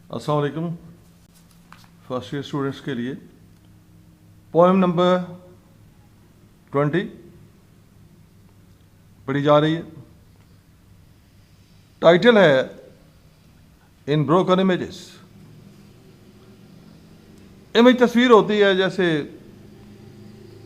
अस्सलाम वालेकुम। First year students के लिए पोएम नंबर 20 पढ़ी जा रही है। टाइटल है इन ब्रोकन इमेजेस। इमेज तस्वीर होती है, जैसे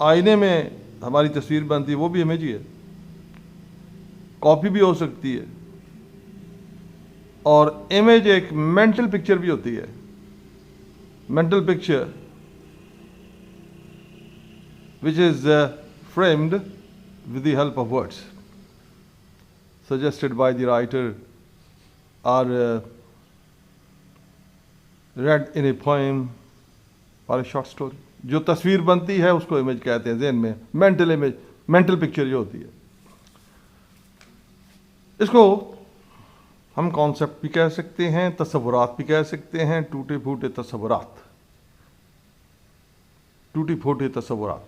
आईने में हमारी तस्वीर बनती है, वो भी इमेज ही है। कॉपी भी हो सकती है, और इमेज एक मेंटल पिक्चर भी होती है। Mental picture which is framed with the help of words suggested by the writer or read in a poem or a short story। जो तस्वीर बनती है उसको इमेज कहते हैं। ज़हन में मेंटल इमेज, मेंटल पिक्चर जो होती है, इसको हम कॉन्सेप्ट भी कह सकते हैं, तस्वुरात भी कह सकते हैं। टूटे फूटे तस्वुरात, टूटी फूटे तस्वुरात।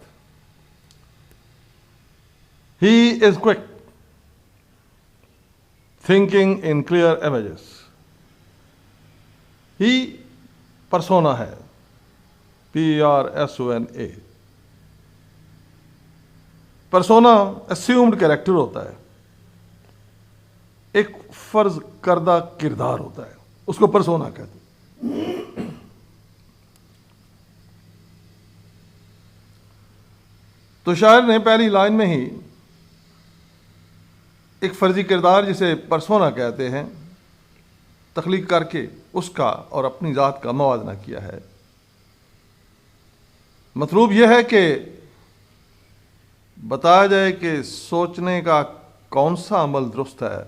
He is quick, thinking in clear images। He persona है, PRSONA। persona assumed कैरेक्टर होता है, एक फर्ज करदा किरदार होता है, उसको परसोना कहते हैं। तो शायर ने पहली लाइन में ही एक फर्जी किरदार, जिसे परसोना कहते हैं, तख्लीक करके उसका और अपनी ज़ात का मवाजना किया है। मतलूब यह है कि बताया जाए कि सोचने का कौन सा अमल दुरुस्त है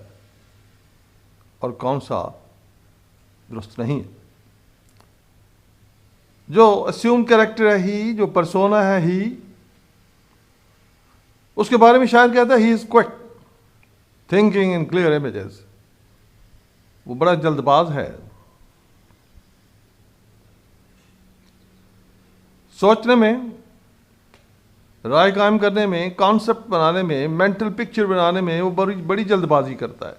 और कौन सा दुरुस्त नहीं है। जो अस्यूम कैरेक्टर है ही, जो परसोना है ही, उसके बारे में शायर कहता है he is quick thinking in clear images. वो बड़ा जल्दबाज है, सोचने में, राय कायम करने में, कॉन्सेप्ट बनाने में, मेंटल पिक्चर बनाने में वो बड़ी जल्दबाजी करता है।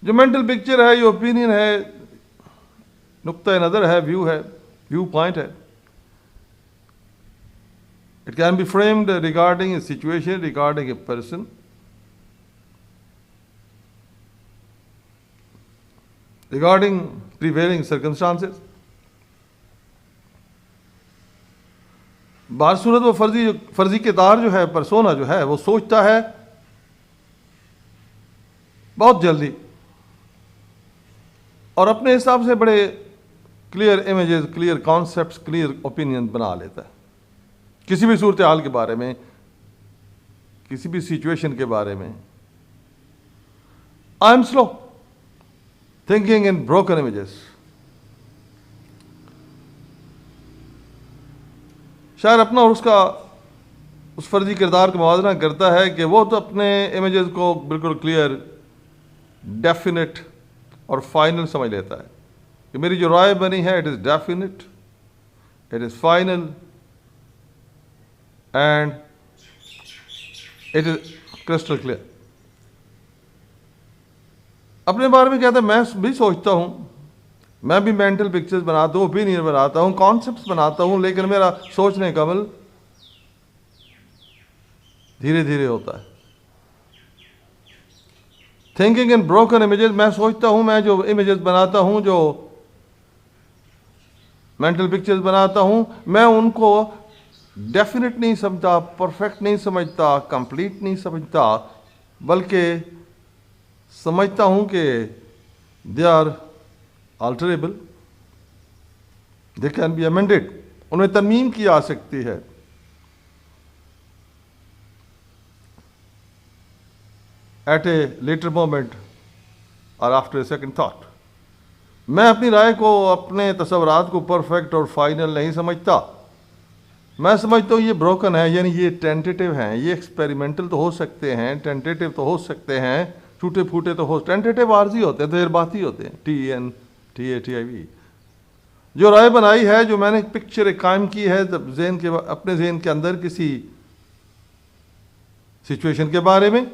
जो मेंटल पिक्चर है, ये ओपिनियन है, नुक्ता नज़र है, व्यू है, व्यू पॉइंट है। It can be framed regarding a situation, regarding a person, regarding prevailing circumstances। बार सूरत वो फर्जी किरदार जो है, परसोना जो है, वो सोचता है बहुत जल्दी और अपने हिसाब से बड़े clear images, clear concepts, clear opinion बना लेता है। किसी भी सूरत हाल के बारे में, किसी भी सिचुएशन के बारे में। I am slow thinking in broken images. शायर अपना और उसका उस फर्जी किरदार का मवाजना करता है कि वो तो अपने इमेजेस को बिल्कुल क्लियर, डेफिनेट और फाइनल समझ लेता है कि मेरी जो राय बनी है, it is definite, it is final and it is crystal clear. अपने बारे में कहता है मैं भी सोचता हूं, मैं भी मेंटल पिक्चर्स बनाता हूं, ओपिनियन बनाता हूं, कॉन्सेप्ट्स बनाता हूं, लेकिन मेरा सोचने का अमल धीरे धीरे होता है। थिंकिंग इन ब्रोकन इमेजेस, मैं सोचता हूं, मैं जो इमेजेस बनाता हूं, जो मेंटल पिक्चर्स बनाता हूं, मैं उनको डेफिनेट नहीं समझता, परफेक्ट नहीं समझता, कंप्लीट नहीं समझता, बल्कि समझता हूं कि they are alterable, they can be amended, उन्हें तरमीम की जा सकती है। एट ए लेटर मोमेंट और आफ्टर ए सेकेंड थॉट। मैं अपनी राय को, अपने तस्वुरात को परफेक्ट और फाइनल नहीं समझता। मैं समझता हूँ ये ब्रोकन है, यानी ये टेंटेटिव हैं, ये एक्सपेरिमेंटल तो हो सकते हैं, टेंटेटिव तो हो सकते हैं, टूटे फूटे तो हो, टेंटेटिव आर्जी होते हैं, तजर्बाती होते हैं, TNTATIV। जो राय बनाई है, जो मैंने पिक्चर कायम की है अपने जहन के अंदर किसी सिचुएशन के बारे में,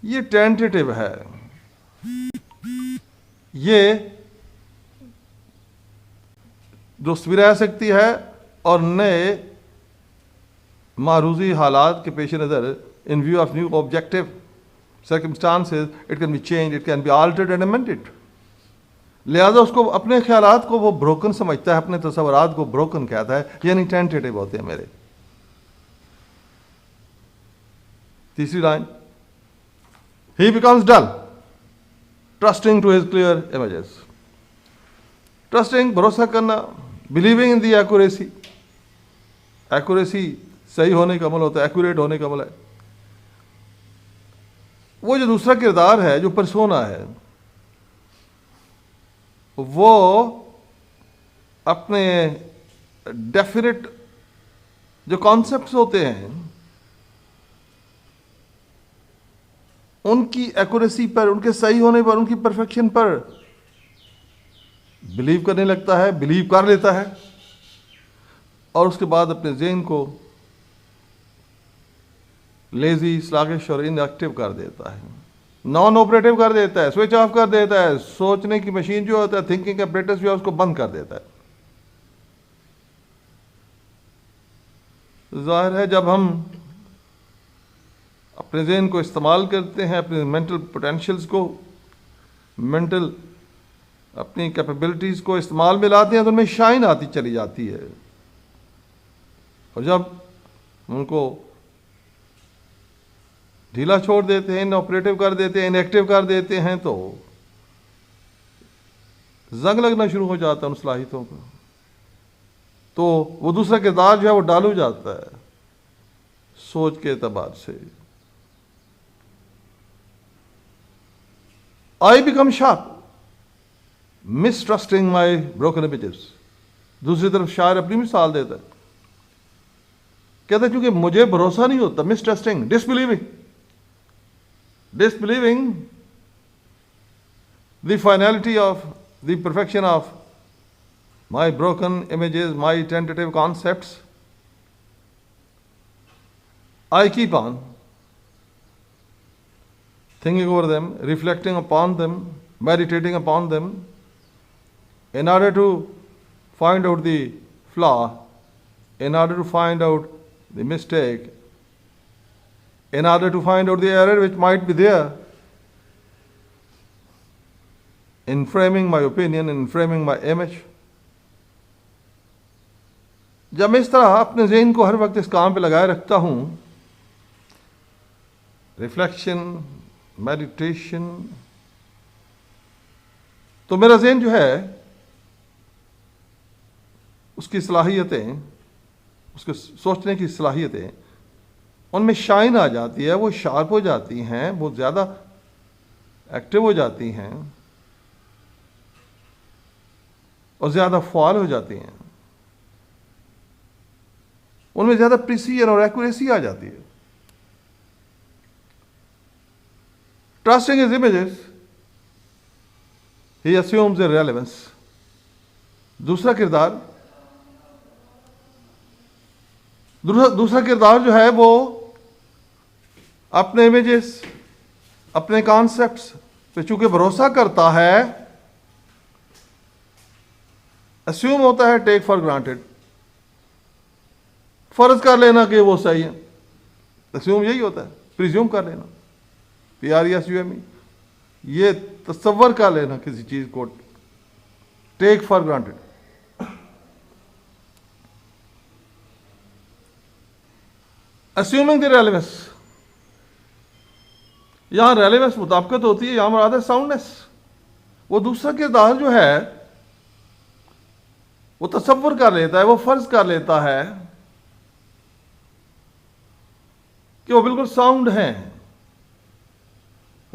ये टेंटेटिव है, ये दुरुस्त भी रह सकती है और नए मारूजी हालात के पेश नज़र इन view of new objective circumstances it can be change, it can be altered and amended. लिहाजा उसको अपने ख्यालात को वो ब्रोकन समझता है, अपने तसव्वुरात को ब्रोकन कहता है, यानी टेंटेटिव होते हैं मेरे। तीसरी line, he becomes dull trusting to his clear images. Trusting भरोसा करना, believing in the accuracy. Accuracy सही होने का अमल होता है, एक्यूरेट होने का अमल है। वो जो दूसरा किरदार है, जो परसोना है, वो अपने डेफिनेट जो कॉन्सेप्ट्स होते हैं उनकी एक्यूरेसी पर, उनके सही होने पर, उनकी परफेक्शन पर बिलीव करने लगता है, बिलीव कर लेता है और उसके बाद अपने ज़हन को लेजी, स्लागिश और इनएक्टिव कर देता है, नॉन ऑपरेटिव कर देता है, स्विच ऑफ कर देता है। सोचने की मशीन जो होता है, थिंकिंग apparatus जो है, उसको बंद कर देता है। जाहिर है जब हम अपने ज़हन को इस्तेमाल करते हैं, अपने मेंटल पोटेंशियल्स को, मेंटल अपनी कैपेबिलिटीज़ को इस्तेमाल में लाते हैं तो उनमें शाइन आती चली जाती है। और जब उनको ढीला छोड़ देते हैं, इनऑपरेटिव कर देते हैं, इनएक्टिव कर देते हैं, तो जंग लगना शुरू हो जाता है उन सलाहियतों का। तो वो दूसरा किरदार जो है वो डालू जाता है सोच के एतबार से। I become sharp mistrusting my broken images. दूसरी तरफ शायर अपनी मिसाल देता है, कहता है क्योंकि मुझे भरोसा नहीं होता, मिसट्रस्टिंग, disbelieving the finality of the perfection of my broken images, my tentative concepts. I keep on thinking over them, reflecting upon them, meditating upon them, in order to find out the flaw, in order to find out the mistake, in order to find out the error which might be there in framing my opinion, in framing my image. जब मैं इस तरह अपने ज़हन को हर वक्त इस काम पे लगाए रखता हूँ, रिफ्लेक्शन, मेडिटेशन, तो मेरा ज़हन जो है उसकी सलाहियतें, उसके सोचने की सलाहियतें, उनमें शाइन आ जाती है, वो शार्प हो जाती हैं, वो ज़्यादा एक्टिव हो जाती हैं और ज़्यादा फ़ाल हो जाती हैं। उनमें ज़्यादा प्रिसीजन और एक्यूरेसी आ जाती है। Trusting his images, he assumes their relevance. दूसरा किरदार जो है वो अपने इमेजेस, अपने कॉन्सेप्ट्स पे चूंकि भरोसा करता है, अस्यूम होता है, टेक फॉर ग्रांटेड, फर्ज कर लेना कि वो सही है। अस्यूम यही होता है, प्रिज्यूम कर लेना, PRESUME, ये तसव्वुर कर लेना किसी चीज को, take for granted. Assuming the relevance, यहां रेलेवेंस मुताबिकत होती है, यहां मुराद है साउंडनेस। वो दूसरा किरदार जो है वो तसव्वुर कर लेता है, वो फर्ज कर लेता है कि वो बिल्कुल साउंड हैं,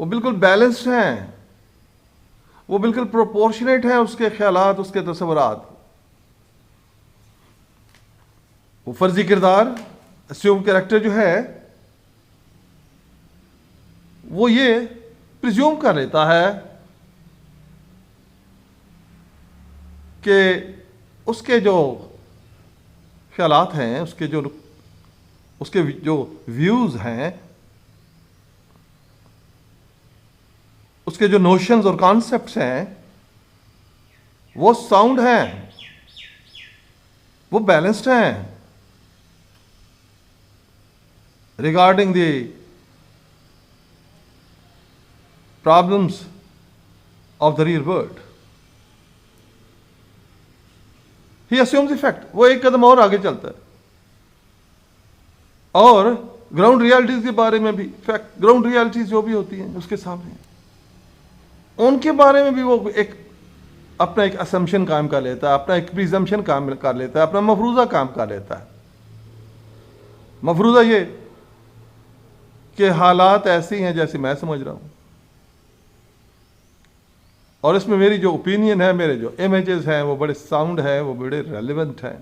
वो बिल्कुल बैलेंस्ड हैं, वो बिल्कुल प्रोपोर्शनेट हैं, उसके ख्यालात, उसके तसव्वुरात। वो फर्जी किरदार, अस्यूम कैरेक्टर जो है, वो ये प्रिज्यूम कर लेता है कि उसके जो ख्यालात हैं, उसके जो व्यूज़ हैं, उसके जो नोशंस और कॉन्सेप्ट्स हैं वो साउंड हैं, वो बैलेंस्ड हैं regarding the problems of the real world. He assumes the fact, वो एक कदम और आगे चलता है और ग्राउंड रियलिटीज के बारे में भी, फैक्ट ग्राउंड रियलिटीज जो भी होती हैं उसके सामने, उनके बारे में भी वो एक अपना एक असम्पशन कायम कर लेता है, अपना एक प्रिजम्पशन काम कर लेता है, अपना मफरूजा काम कर लेता है। मफरूजा ये कि हालात ऐसी हैं जैसे मैं समझ रहा हूं, और इसमें मेरी जो ओपिनियन है, मेरे जो इमेजेस हैं वो बड़े साउंड हैं, वो बड़े रेलिवेंट हैं।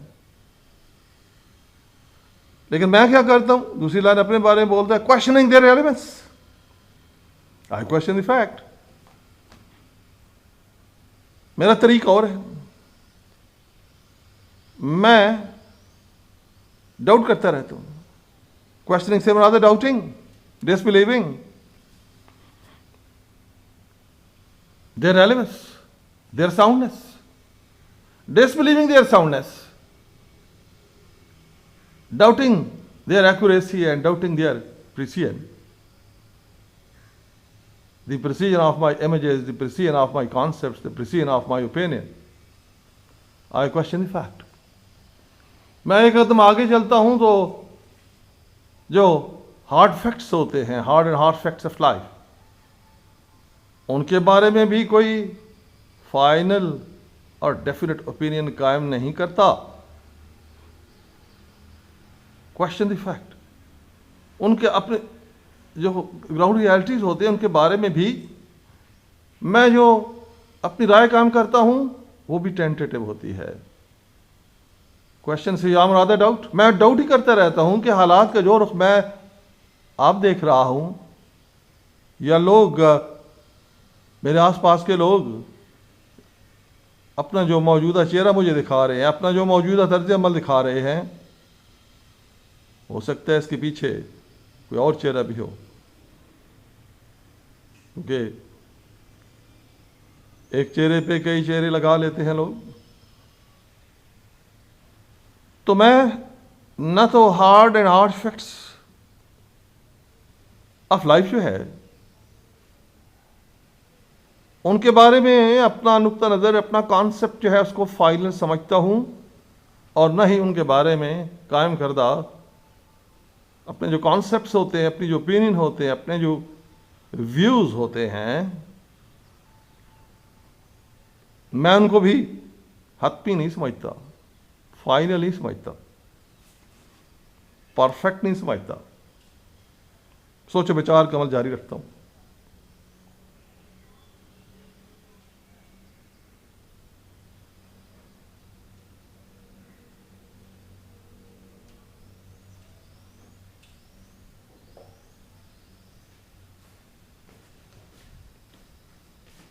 लेकिन मैं क्या करता हूं, दूसरी लाइन अपने बारे में बोलता है, questioning their relevance, I question the fact. मेरा तरीका और है, मैं डाउट करता रहता हूं। क्वेश्चनिंग से मुराद doubting, डिसबिलीविंग their relevance, their soundness, disbelieving their soundness, doubting their accuracy and doubting their precision. The precision of my images, the precision of my concepts, the precision of my opinion. I question the fact. मैं एक कदम आगे चलता हूं तो जो hard facts होते हैं, hard and hard facts of life, उनके बारे में भी कोई फाइनल और डेफिनेट ओपिनियन कायम नहीं करता। क्वेश्चन द फैक्ट, उनके अपने जो ग्राउंड रियलिटीज होते हैं उनके बारे में भी मैं जो अपनी राय कायम करता हूं वो भी टेंटेटिव होती है। क्वेश्चन से या मुराद डाउट, मैं डाउट ही करता रहता हूं कि हालात का जो रुख मैं आप देख रहा हूं या लोग मेरे आसपास के लोग अपना जो मौजूदा चेहरा मुझे दिखा रहे हैं, अपना जो मौजूदा तर्ज अमल दिखा रहे हैं, हो सकता है इसके पीछे कोई और चेहरा भी हो, क्योंकि एक चेहरे पे कई चेहरे लगा लेते हैं लोग। तो मैं न तो hard and hard facts of life जो है उनके बारे में अपना नुक्ता नज़र, अपना कॉन्सेप्ट जो है उसको फाइनल समझता हूं, और न ही उनके बारे में कायम करदा अपने जो कॉन्सेप्ट्स होते हैं, अपनी जो ओपिनियन होते हैं, अपने जो व्यूज़ होते हैं, मैं उनको भी हतमी नहीं समझता, फाइनल नहीं समझता, परफेक्ट नहीं समझता। सोचो विचार का अमल जारी रखता हूं।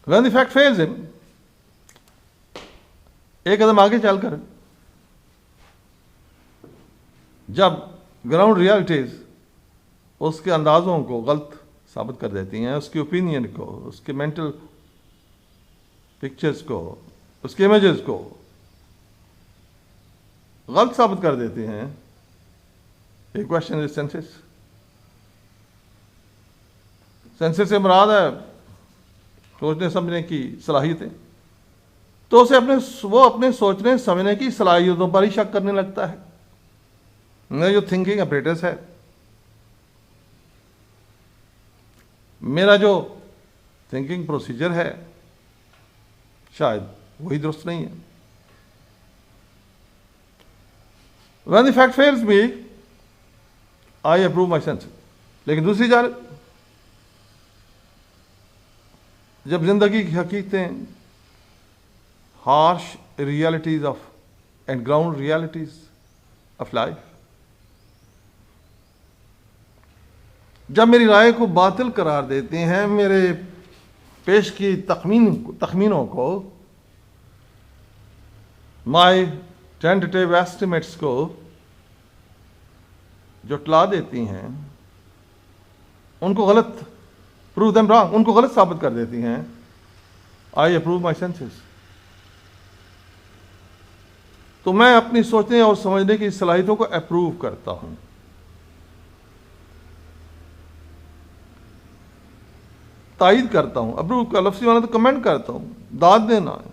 When the fact fails him, एक कदम आगे चलकर जब ग्राउंड रियलिटीज उसके अंदाज़ों को गलत साबित कर देती हैं, उसकी ओपिनियन को, उसके मेंटल पिक्चर्स को, उसके इमेजेस को गलत साबित कर देते हैं, एक क्वेश्चन इज सेंसेस। सेंसेस से मुराद है सोचने समझने की सलाहियतें, तो उसे वो अपने सोचने समझने की सलाहियतों पर ही शक करने लगता है। मेरा जो थिंकिंग अपरेटस है, मेरा जो थिंकिंग प्रोसीजर है, शायद वही दुरुस्त नहीं है। When the fact fails me, I approve my senses. लेकिन दूसरी जानब जब जिंदगी की हकीकतें, harsh realities of and ground realities of life, जब मेरी राय को बातिल करार देते हैं, मेरे पेश की तखमीनों को, माय टेंटेटिव एस्टिमेट्स को जो टला देती हैं, उनको गलत प्रूव देम रॉन्ग, उनको गलत साबित कर देती हैं। I approve my senses. तो मैं अपनी सोचने और समझने की सलाहियतों को अप्रूव करता हूं। तायद करता हूं। अप्रूव का लफ्ज़ी माना तो कमेंट करता हूं, दाद देना है,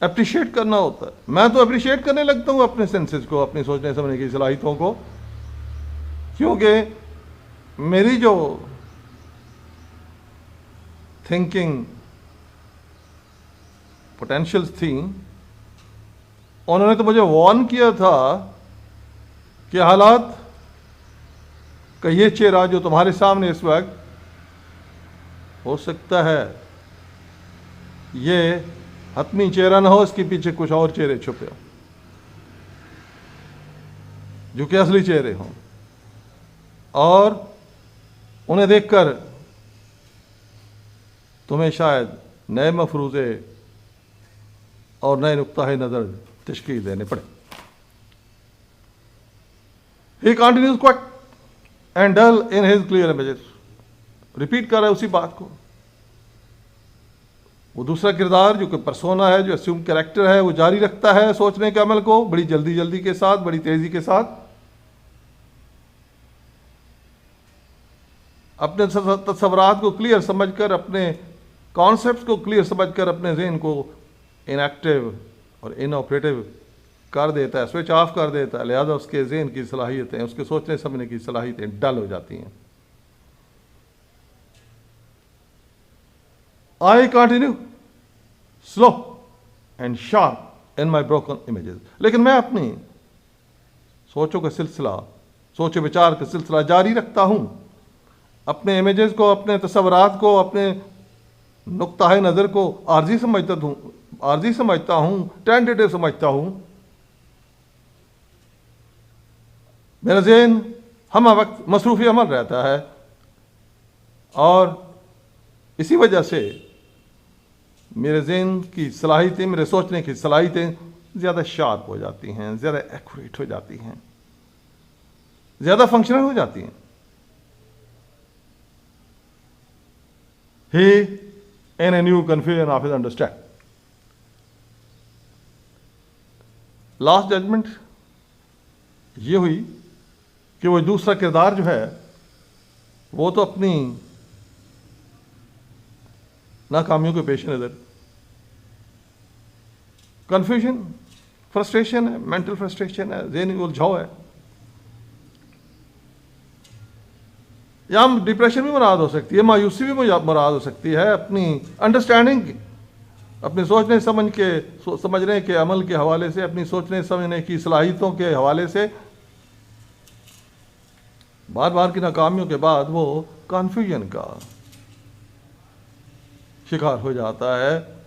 अप्रिशिएट करना होता है। मैं तो अप्रिशिएट करने लगता हूं अपने सेंसेस को, अपनी सोचने समझने की सलाहियतों को, क्योंकि मेरी जो थिंकिंग पोटेंशियल्स थी, उन्होंने तो मुझे वार्न किया था कि हालात का ये चेहरा जो तुम्हारे सामने इस वक्त, हो सकता है ये हतमी चेहरा ना हो, इसके पीछे कुछ और चेहरे छुपे हो जो कि असली चेहरे हों, और उन्हें देखकर तुम्हें शायद नए मफरूज़े और नए नुक्ता नज़र तशकील देने पड़े। He continues quick and dull in his clear images. Repeat कर रहा है उसी बात को। वो दूसरा किरदार जो कि परसोना है, जो अस्यूम कैरेक्टर है, वो जारी रखता है सोचने के अमल को बड़ी जल्दी जल्दी के साथ, बड़ी तेजी के साथ, अपने तस्वरात को क्लियर समझकर, अपने कॉन्सेप्ट्स को क्लियर समझकर अपने ज़हन को इनएक्टिव और इनऑपरेटिव कर देता है, स्विच ऑफ कर देता है। लिहाजा उसके ज़हन की सलाहियतें, उसके सोचने समझने की सलाहियतें डल हो जाती हैं। I continue slow and sharp in my broken images. लेकिन मैं अपनी सोचों का सिलसिला, सोचो विचार का सिलसिला जारी रखता हूँ। अपने इमेजेस को, अपने तस्वरात को, अपने नुक्ता नज़र को आर्जी समझता हूँ, टेंटेटिव समझता हूँ। मेरा ज़हन हम वक्त मसरूफ़ी अमल रहता है, और इसी वजह से मेरे ज़हन की सलाहियतें, मेरे सोचने की सलाहियतें ज़्यादा शार्प हो जाती हैं, ज़्यादा एक्यूरेट हो जाती हैं, ज़्यादा फंक्शनल हो जाती हैं। He in a new confusion of his understand. Last judgement ये हुई कि वो दूसरा किरदार जो है वो तो अपनी नाकामियों के पेश नज़र कन्फ्यूजन, फ्रस्ट्रेशन है, मेंटल फ्रस्ट्रेशन है, ज़हनी उलझाव है, या हम डिप्रेशन भी मुराद हो सकती है, मायूसी भी मुराद हो सकती है। अपनी अंडरस्टैंडिंग, अपने सोचने समझने के अमल के हवाले से, अपनी सोचने समझने की सलाहियतों के हवाले से बार बार की नाकामियों के बाद वो कन्फ्यूजन का शिकार हो जाता है,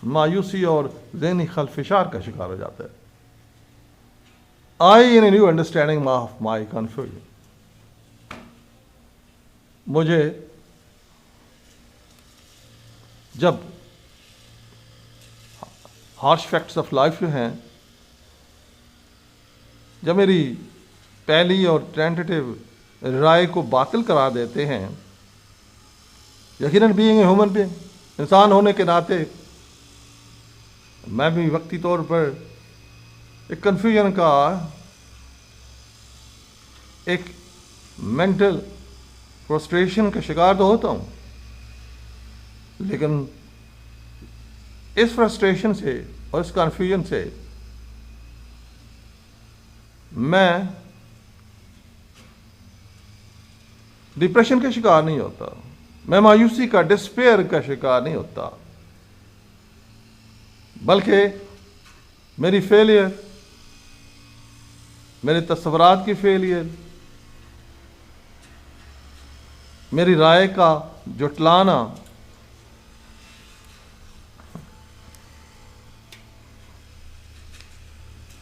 मायूसी और ज़हनी खलफिशार का शिकार हो जाता है। I in a new understanding of my confusion, मुझे जब हार्श फैक्ट्स ऑफ लाइफ जो हैं, जब मेरी पहली और टेंटेटिव राय को बातिल करा देते हैं, यकीनन बीइंग ए ह्यूमन बीइंग, इंसान होने के नाते मैं भी वक्ती तौर पर एक कन्फ्यूजन का, एक मेंटल फ्रस्ट्रेशन का शिकार तो होता हूँ। लेकिन इस फ्रस्ट्रेशन से और इस कन्फ्यूजन से मैं डिप्रेशन का शिकार नहीं होता, मैं मायूसी का, डिस्पेयर का शिकार नहीं होता, बल्कि मेरी फेलियर, मेरे तस्वरात की फेलियर, मेरी राय का जुटलाना,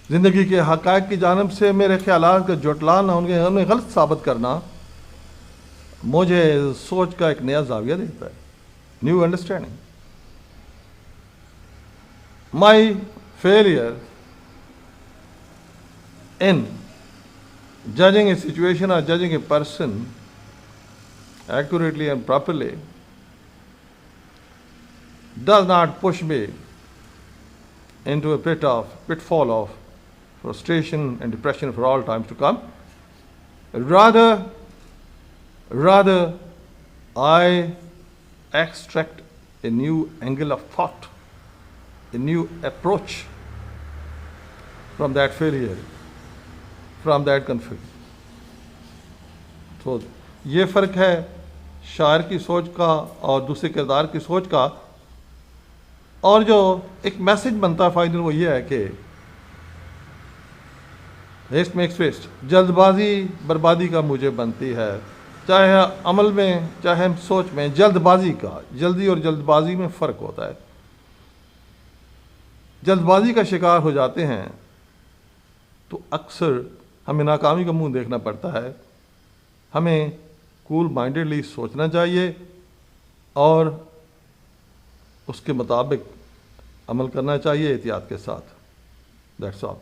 ज़िंदगी के हक़ाइक़ की जानिब से मेरे ख़यालात का जुटलाना, उन्हें गलत साबित करना मुझे सोच का एक नया ज़ाविया देता है, new understanding. My failure in judging a situation और judging a person accurately and properly does not push me into a pitfall of frustration and depression for all times to come. Rather, I extract a new angle of thought, a new approach from that failure, from that conflict. तो ये फ़र्क है शायर की सोच का और दूसरे किरदार की सोच का। और जो एक मैसेज बनता है फाइनल वो ये है कि हेस्ट मेक्स वेस्ट, जल्दबाजी बर्बादी का मुझे बनती है। चाहे अमल में चाहे सोच में, जल्दबाजी का, जल्दी और जल्दबाजी में फ़र्क होता है। जल्दबाजी का शिकार हो जाते हैं तो अक्सर हमें नाकामी का मुंह देखना पड़ता है। हमें कूल माइंडेडली सोचना चाहिए और उसके मुताबिक अमल करना चाहिए एहतियात के साथ। That's all.